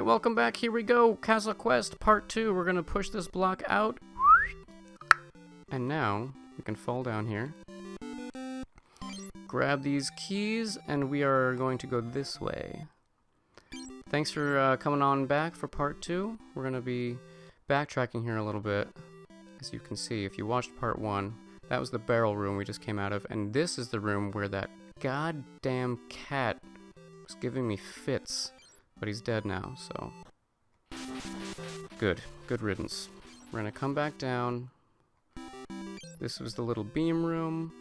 welcome back. Here we go. Castlequest Part 2. We're going to push this block out. And now we can fall down here. Grab these keys, and we are going to go this way. Thanks for coming on back for Part 2. We're going to be backtracking here a little bit. As you can see, if you watched Part 1, that was the barrel room we just came out of. And this is the room where that goddamn cat was giving me fits. But he's dead now, so good riddance. We're gonna come back down. This was the little beam room.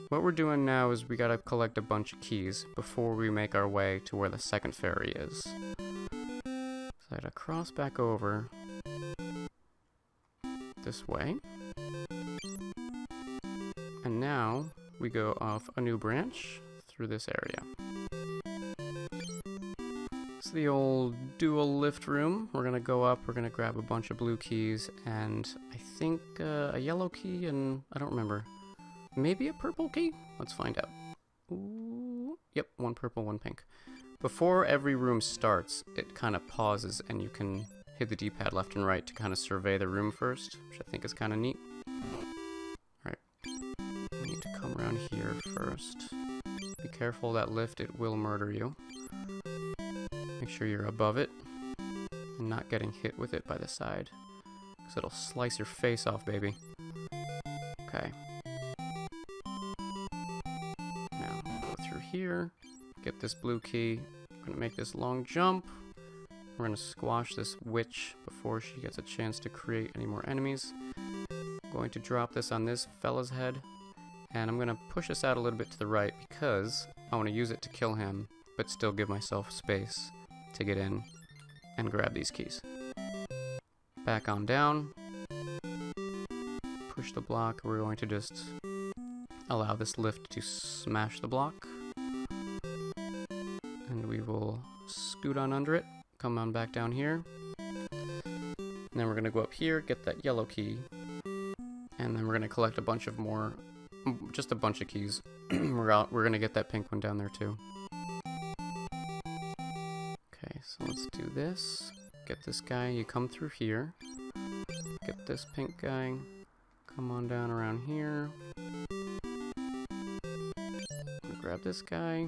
What we're doing now is we gotta collect a bunch of keys before we make our way to where the second ferry is. So I gotta cross back over this way. And now we go off a new branch through this area. The old dual lift room. We're gonna go up, we're gonna grab a bunch of blue keys, and I think a yellow key, and I don't remember. Maybe a purple key? Let's find out. Ooh, yep, one purple, one pink. Before every room starts, it kind of pauses, and you can hit the D-pad left and right to kind of survey the room first, which I think is kind of neat. Alright, we need to come around here first. Be careful, that lift, it will murder you. Make sure you're above it and not getting hit with it by the side, because it'll slice your face off, baby. Okay. Now, go through here, get this blue key. We're gonna make this long jump. We're gonna squash this witch before she gets a chance to create any more enemies. I'm going to drop this on this fella's head, and I'm gonna push this out a little bit to the right because I want to use it to kill him, but still give myself space to get in and grab these keys. Back on down. Push the block. We're going to just allow this lift to smash the block. And we will scoot on under it. Come on back down here. And then we're going to go up here, get that yellow key. And then we're going to collect a bunch of more, just a bunch of keys. We're going to get that pink one down there too. So let's do this. Get this guy, you come through here. Get this pink guy. Come on down around here. Grab this guy.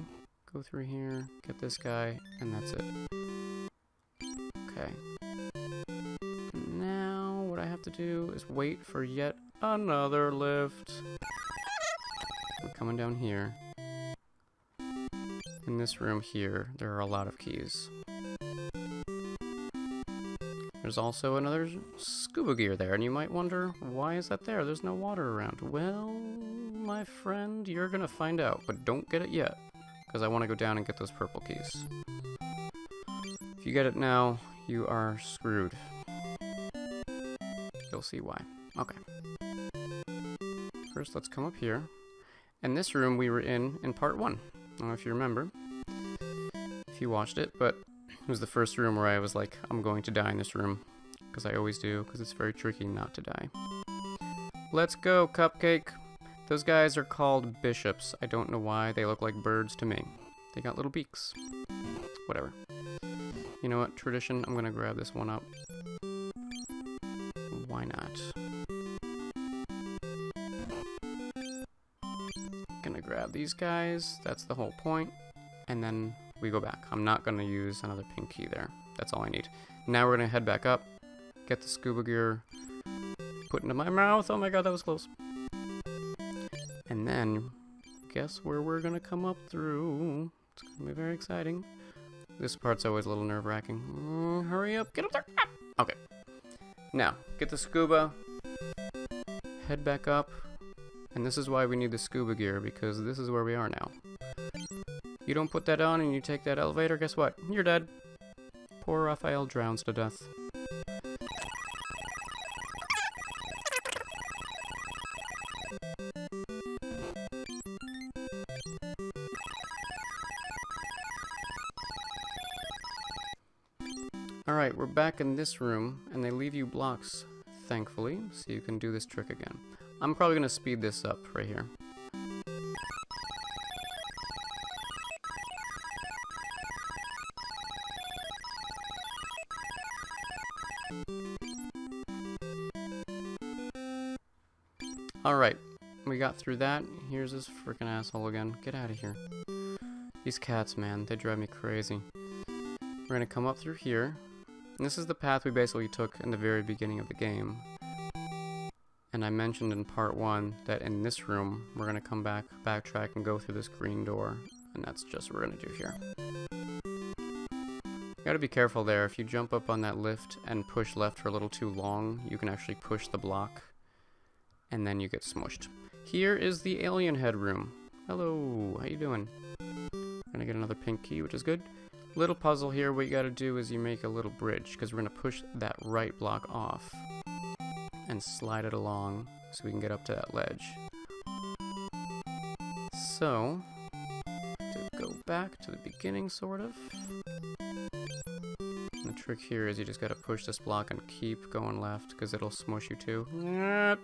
Go through here. Get this guy. And that's it. Okay. Now what I have to do is wait for yet another lift. We're coming down here. In this room here, there are a lot of keys. There's also another scuba gear there, and you might wonder, why is that there? There's no water around. Well, my friend, you're gonna find out, but don't get it yet, because I want to go down and get those purple keys. If you get it now, you are screwed. You'll see why. Okay. First, let's come up here. And this room we were in Part 1. I don't know if you remember, if you watched it, but it was the first room where I was like, I'm going to die in this room. Because I always do, because it's very tricky not to die. Let's go, Cupcake! Those guys are called bishops. I don't know why, they look like birds to me. They got little beaks. Whatever. You know what, tradition, I'm gonna grab this one up. Why not? Gonna grab these guys, that's the whole point. And then we go back. I'm not gonna use another pink key there. That's all I need. Now we're gonna head back up, get the scuba gear, put into my mouth. Oh my god, that was close. And then, guess where we're gonna come up through. It's gonna be very exciting. This part's always a little nerve-wracking. Hurry up, get up there. Ah! Okay. Now, get the scuba, head back up, and this is why we need the scuba gear, because this is where we are now. You don't put that on and you take that elevator, guess what? You're dead. Poor Raphael drowns to death. Alright, we're back in this room, and they leave you blocks, thankfully, so you can do this trick again. I'm probably going to speed this up right here. Alright, we got through that. Here's this freaking asshole again. Get out of here. These cats, man, they drive me crazy. We're gonna come up through here. And this is the path we basically took in the very beginning of the game. And I mentioned in part 1 that in this room, we're gonna come back, backtrack, and go through this green door. And that's just what we're gonna do here. You gotta be careful there. If you jump up on that lift and push left for a little too long, you can actually push the block. And then you get smushed. Here is the alien head room. Hello, how you doing? Gonna get another pink key, which is good. Little puzzle here, what you gotta do is you make a little bridge, because we're gonna push that right block off and slide it along so we can get up to that ledge. So, to go back to the beginning, sort of. And the trick here is you just gotta push this block and keep going left, because it'll smush you too.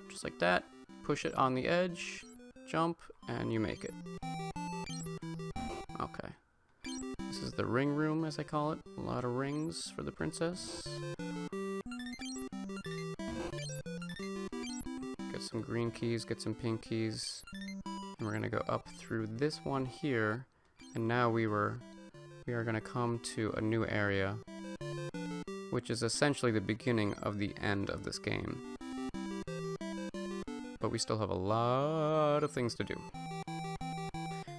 Just like that. Push it on the edge, jump, and you make it. Okay. This is the ring room, as I call it. A lot of rings for the princess. Get some green keys, get some pink keys. And we're gonna go up through this one here. And now we are gonna come to a new area, which is essentially the beginning of the end of this game. But we still have a lot of things to do.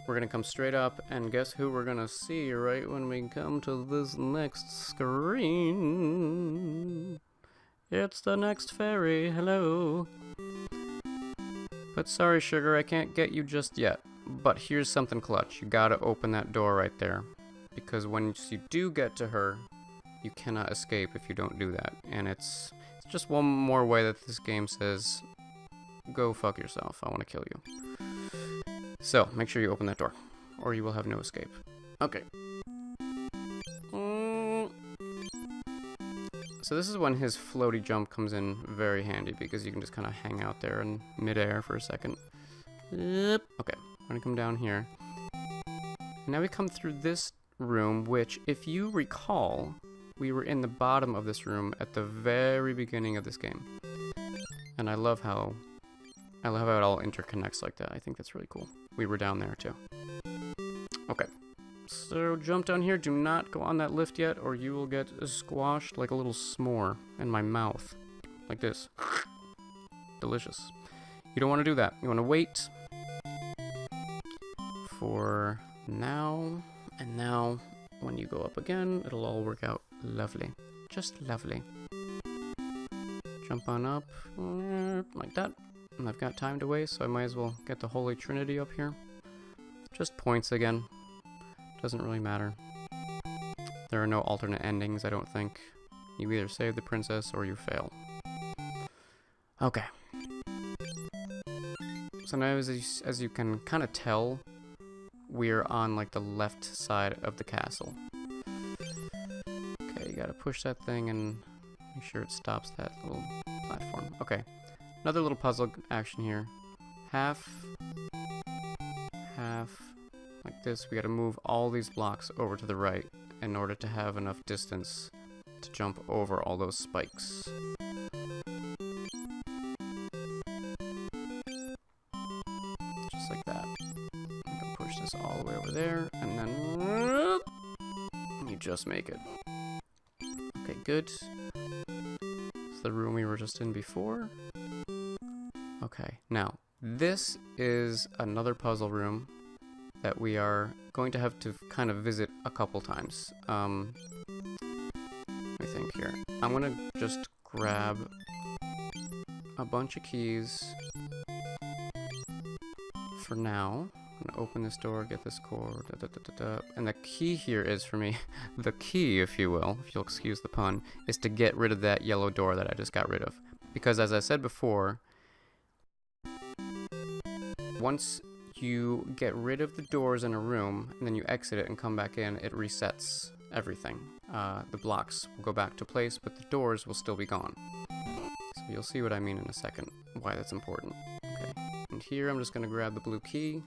We're gonna come straight up, and guess who we're gonna see right when we come to this next screen? It's the next fairy, hello. But sorry, sugar, I can't get you just yet. But here's something clutch. You gotta open that door right there. Because once you do get to her, you cannot escape if you don't do that. And it's just one more way that this game says, go fuck yourself, I wanna kill you. So, make sure you open that door, or you will have no escape. Okay. So this is when his floaty jump comes in very handy, because you can just kind of hang out there in midair for a second. Yep. Okay, I'm gonna come down here. And now we come through this room, which, if you recall, we were in the bottom of this room at the very beginning of this game. And I love how it all interconnects like that. I think that's really cool. We were down there too. Okay. So jump down here. Do not go on that lift yet, or you will get squashed like a little s'more in my mouth. Like this. Delicious. You don't want to do that. You want to wait for now. And now, when you go up again, it'll all work out lovely. Just lovely. Jump on up. Like that. And I've got time to waste, so I might as well get the Holy Trinity up here. Just points again. Doesn't really matter. There are no alternate endings, I don't think. You either save the princess or you fail. Okay. So now, as you can kind of tell, we're on like the left side of the castle. Okay, you gotta push that thing and make sure it stops that little platform. Okay. Another little puzzle action here. Half, like this. We gotta move all these blocks over to the right in order to have enough distance to jump over all those spikes. Just like that. I'm gonna push this all the way over there, and then you just make it. Okay, good. It's the room we were just in before. Okay, now, this is another puzzle room that we are going to have to kind of visit a couple times. Let me think here. I'm gonna just grab a bunch of keys for now. I'm gonna open this door, get this cord, and the key here is for me, the key, if you will, if you'll excuse the pun, is to get rid of that yellow door that I just got rid of. Because as I said before, once you get rid of the doors in a room, and then you exit it and come back in, it resets everything. The blocks will go back to place, but the doors will still be gone. So you'll see what I mean in a second, why that's important. Okay, and here I'm just going to grab the blue key.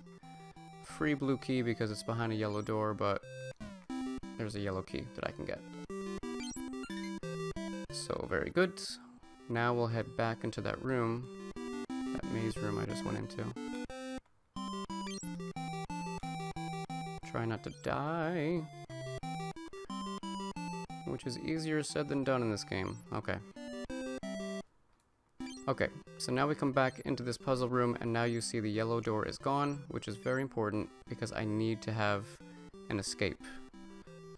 Free blue key because it's behind a yellow door, but there's a yellow key that I can get. So very good. Now we'll head back into that room That maze room I just went into. Try not to die. Which is easier said than done in this game. Okay. Okay, so now we come back into this puzzle room, and now you see the yellow door is gone, which is very important because I need to have an escape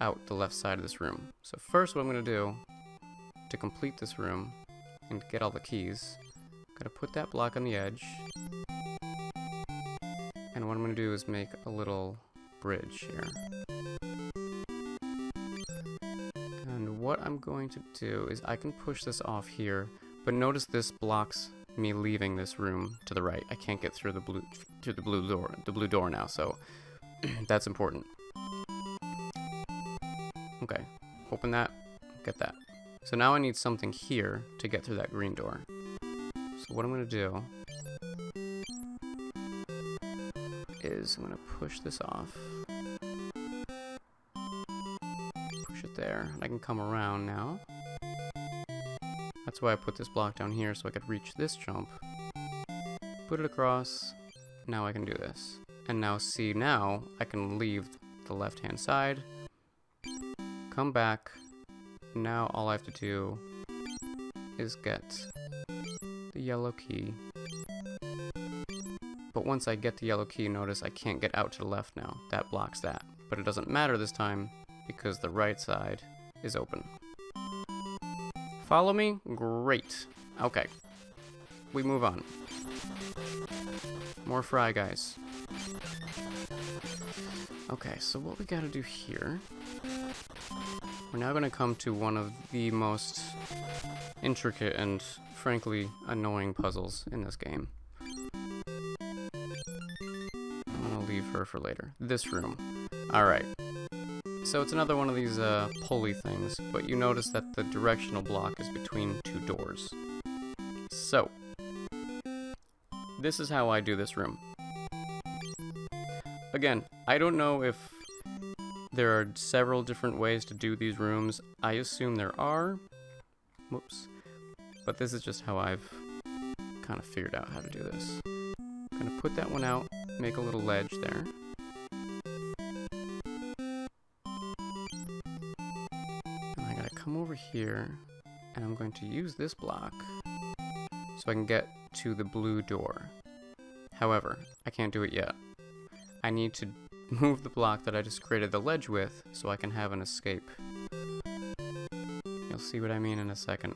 out the left side of this room. So first what I'm going to do to complete this room and get all the keys, I'm going to put that block on the edge, and what I'm going to do is make a little bridge here. And what I'm going to do is I can push this off here, but notice this blocks me leaving this room to the right. I can't get through the blue door now, so that's important. Okay, open that, get that. So now I need something here to get through that green door. So what I'm gonna do is I'm gonna push this off. Push it there, and I can come around now. That's why I put this block down here, so I could reach this jump. Put it across, now I can do this. And now see, now I can leave the left-hand side, come back. Now all I have to do is get the yellow key. But once I get the yellow key, notice I can't get out to the left now. That blocks that. But it doesn't matter this time because the right side is open. Follow me? Great. Okay. We move on. More fry guys. Okay, so what we gotta do here, we're now gonna come to one of the most intricate and frankly annoying puzzles in this game. I'm gonna leave her for later. This room. Alright. So it's another one of these pulley things, but you notice that the directional block is between two doors. So, this is how I do this room. Again, I don't know if there are several different ways to do these rooms. I assume there are. Whoops. But this is just how I've kind of figured out how to do this. I'm gonna put that one out, make a little ledge there. And I gotta come over here, and I'm going to use this block so I can get to the blue door. However, I can't do it yet. I need to move the block that I just created the ledge with so I can have an escape. You'll see what I mean in a second.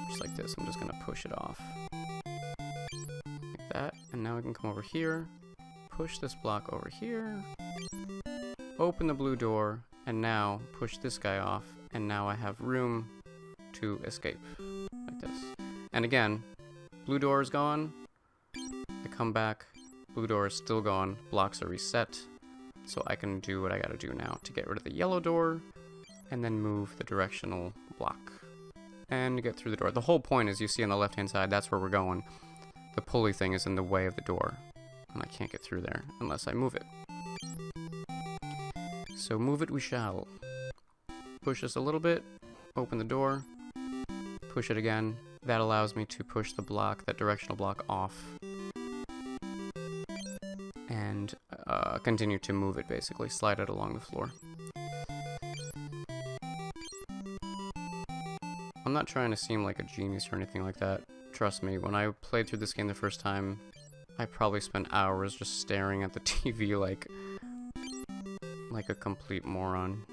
Just like this, I'm just gonna push it off. Like that, and now I can come over here, push this block over here, open the blue door, and now push this guy off, and now I have room to escape. Like this. And again, blue door is gone, I come back, blue door is still gone, blocks are reset, so I can do what I gotta do now to get rid of the yellow door, and then move the directional block, and get through the door. The whole point is, you see on the left-hand side, that's where we're going. The pulley thing is in the way of the door, and I can't get through there unless I move it. So move it we shall. Push this a little bit, open the door, push it again. That allows me to push the block, that directional block, off. And continue to move it, basically. Slide it along the floor. I'm not trying to seem like a genius or anything like that. Trust me, when I played through this game the first time, I probably spent hours just staring at the TV like a complete moron.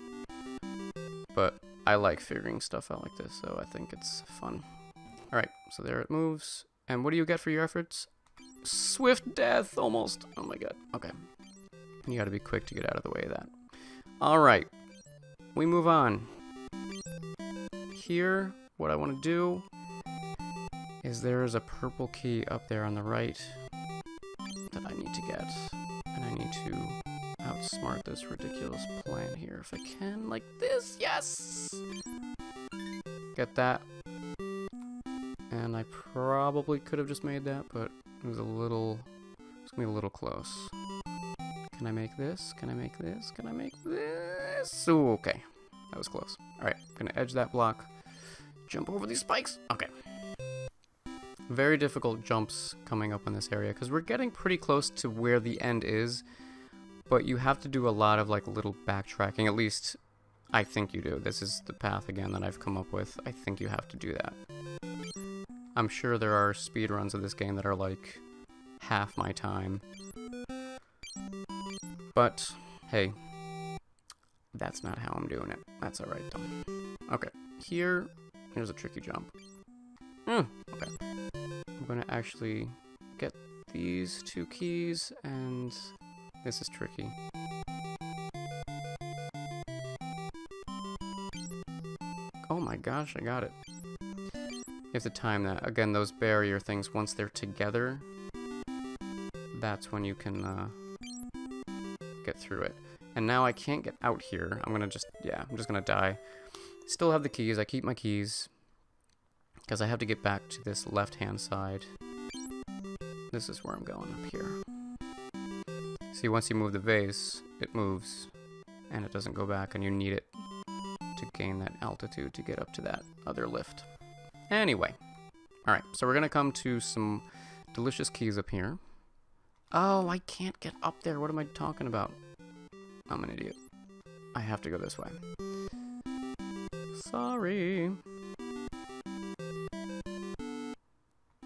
But I like figuring stuff out like this, so I think it's fun. Alright, so there it moves. And what do you get for your efforts? Swift death, almost. Oh my god. Okay. You gotta be quick to get out of the way of that. Alright. We move on. Here, what I want to do is there is a purple key up there on the right that I need to get. And I need to outsmart this ridiculous plan here if I can. Like this. Yes! Get that. And I probably could have just made that, but it was a little, it's gonna be a little close. Can I make this? Can I make this? Can I make this? Ooh, okay. That was close. Alright, I'm gonna edge that block. Jump over these spikes. Okay. Very difficult jumps coming up in this area because we're getting pretty close to where the end is, but you have to do a lot of like little backtracking. At least I think you do. This is the path again that I've come up with. I think you have to do that. I'm sure there are speedruns of this game that are like half my time. But hey, that's not how I'm doing it. That's alright though. Okay, here's a tricky jump. Okay. I'm gonna actually get these 2 keys, and this is tricky. Oh my gosh, I got it. You have to time that. Again, those barrier things, once they're together, that's when you can get through it. And now I can't get out here. I'm just gonna die. Still have the keys. I keep my keys because I have to get back to this left-hand side. This is where I'm going, up here. See, once you move the vase, it moves, and it doesn't go back, and you need it to gain that altitude to get up to that other lift. Anyway, alright, so we're gonna come to some delicious keys up here. Oh, I can't get up there. What am I talking about? I'm an idiot. I have to go this way. Sorry.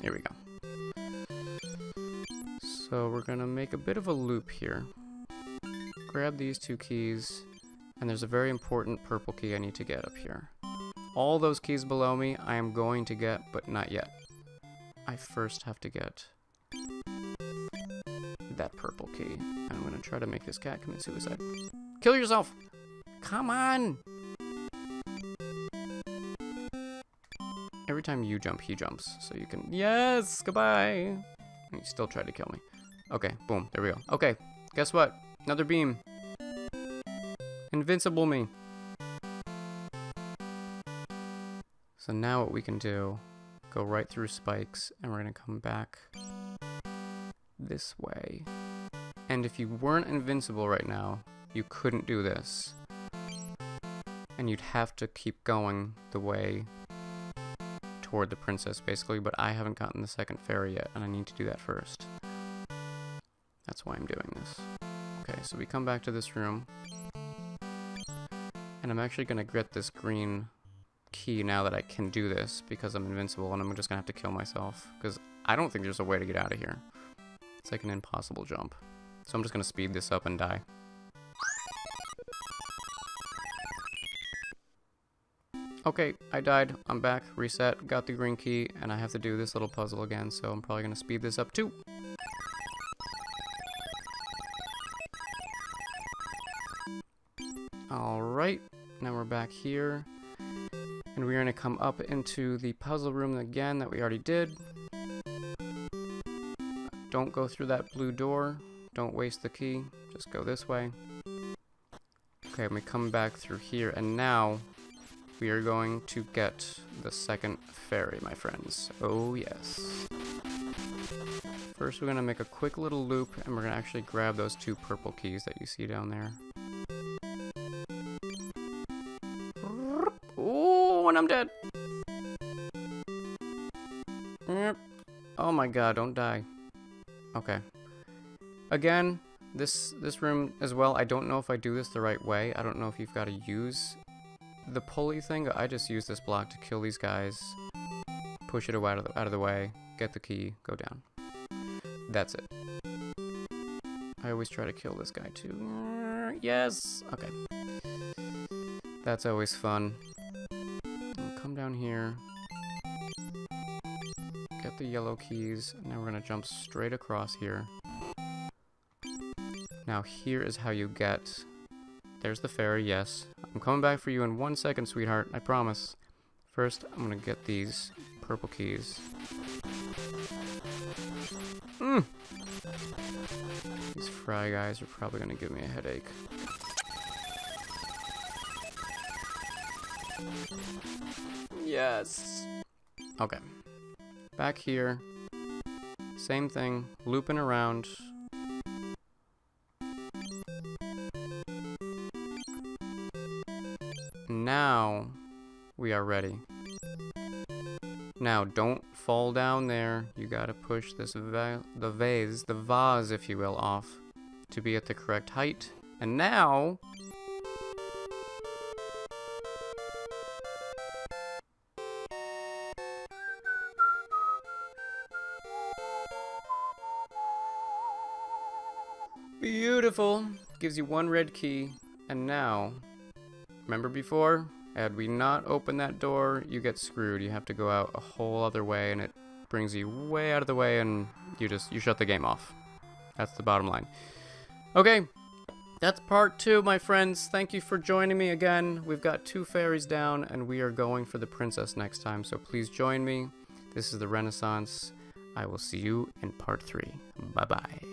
Here we go. So we're gonna make a bit of a loop here. Grab these 2 keys, and there's a very important purple key I need to get up here. All those keys below me I am going to get, but not yet. I first have to get that purple key. I'm gonna try to make this cat commit suicide. Kill yourself! Come on! Every time you jump, he jumps. So you can... Yes! Goodbye! And he still tried to kill me. Okay, boom. There we go. Okay, guess what? Another beam. Invincible me. So now what we can do, go right through spikes, and we're gonna come back this way. And if you weren't invincible right now, you couldn't do this. And you'd have to keep going the way toward the princess, basically, but I haven't gotten the second fairy yet, and I need to do that first. That's why I'm doing this. Okay, so we come back to this room, and I'm actually gonna get this green key now that I can do this, because I'm invincible, and I'm just gonna have to kill myself, because I don't think there's a way to get out of here. It's like an impossible jump. So I'm just gonna speed this up and die. Okay, I died. I'm back, reset, got the green key, and I have to do this little puzzle again, so I'm probably gonna speed this up too. Alright, now we're back here, and we're gonna come up into the puzzle room again that we already did. Don't go through that blue door. Don't waste the key. Just go this way. Okay, we come back through here, and now we are going to get the second fairy, my friends. Oh, yes. First, we're going to make a quick little loop, and we're going to actually grab those 2 purple keys that you see down there. Oh, and I'm dead. Oh my god, don't die. Okay. Again, this room as well, I don't know if I do this the right way. I don't know if you've got to use the pulley thing. I just use this block to kill these guys, push it out of the way, get the key, go down. That's it. I always try to kill this guy too. Yes! Okay. That's always fun. I'll come down here, get the yellow keys, and now we're gonna jump straight across here. Now here is how you get... There's the fairy, yes. I'm coming back for you in 1 second, sweetheart, I promise. First, I'm gonna get these purple keys. These fry guys are probably gonna give me a headache. Yes! Okay. Back here. Same thing, looping around. Now we are ready. Now, don't fall down there. You gotta push this the vase, if you will, off to be at the correct height. And now... Beautiful. Gives you 1 red key. And now, remember before? Had we not opened that door, you get screwed. You have to go out a whole other way, and it brings you way out of the way, and you shut the game off. That's the bottom line. Okay, that's part 2, my friends. Thank you for joining me again. We've got 2 fairies down, and we are going for the princess next time, so please join me. This is the Renaissance. I will see you in part 3. Bye-bye.